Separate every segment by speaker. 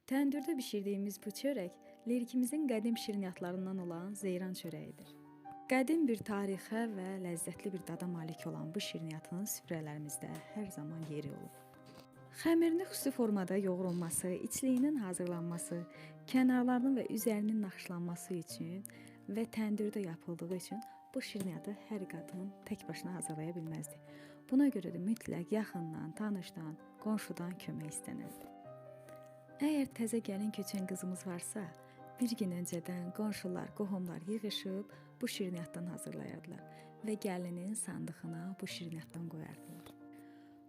Speaker 1: Təndirdə bişirdiyimiz bu çörək lirikimizin qədim şirniyyatlarından olan Zeyran çörəyidir. Qədim bir tarixə və ləzzətli bir dada malik olan bu şirniyyatın süfrələrimizdə hər zaman yeri olub. Xəmirini xüsusi formada yoğrulması, içliyinin hazırlanması, kənarlarının və üzərinin naxışlanması üçün və təndirdə yapıldığı üçün bu şirniyyatı hər qadın tək başına hazırlaya bilməzdi. Buna görə də mütləq yaxından, tanışdan, qonşudan kömək istənirdi. Əgər təzə gəlin köçən qızımız varsa, bir gün öncədən qonşular, qohumlar yığışıb bu şirniyyatdan hazırlayardılar və gəlinin sandığına bu şirniyyatdan qoyardılar.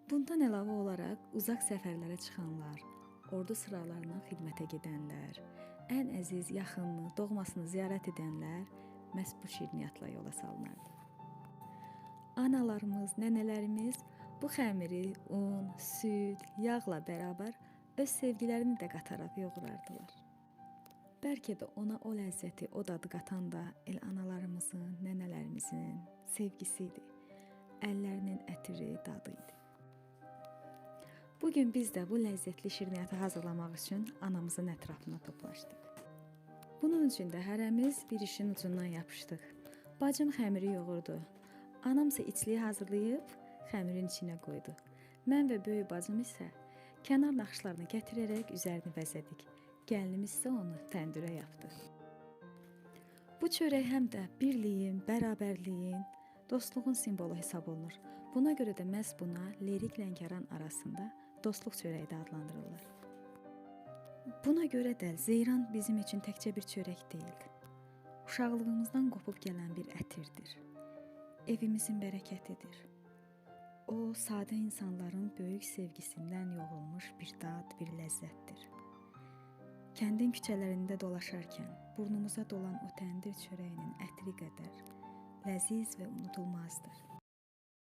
Speaker 1: Bundan əlavə olaraq uzaq səfərlərə çıxanlar, ordu sıralarına xidmətə gedənlər, ən əziz yaxınını, doğmasını ziyarət edənlər məhz bu şirniyyatla yola salınardı. Analarımız, nənələrimiz bu xəmiri un, süd, yağla bərabər öz sevgilərini də qataraq yoğurardılar. Bəlkə də ona o ləzzəti, o dadı qatan da el analarımızın, nənələrimizin sevgisi idi. Əllərinin ətiri, dadı idi. Bugün biz də bu ləzzətli şirniyyatı hazırlamaq üçün anamızın ətrafına toplaşdıq. Bunun üçün də hərəmiz bir işin ucundan yapışdıq. Bacım xəmiri yoğurdu. Anam isə içliyi hazırlayıb xəmirin içinə qoydu. Mən və böyük bacım isə kənar naxışlarını gətirərək üzərini bəzədik. Gəlinimiz isə onu təndirə yapdı. Bu çörək həm də birliyin, bərabərliyin, dostluğun simvolu hesab olunur. Buna görə də məhz buna lirik Lənkəran arasında dostluq çörəyi də adlandırırlar. Buna görə də Zeyran bizim üçün təkcə bir çörək deyil. Uşaqlığımızdan qopub gələn bir ətirdir. Evimizin bərəkətidir. O, sadə insanların böyük sevgisindən yoğrulmuş bir dad, bir ləzzətdir. Kəndin küçələrində dolaşarkən burnumuza dolan o təndir çörəyinin ətri qədər ləziz və unutulmazdır.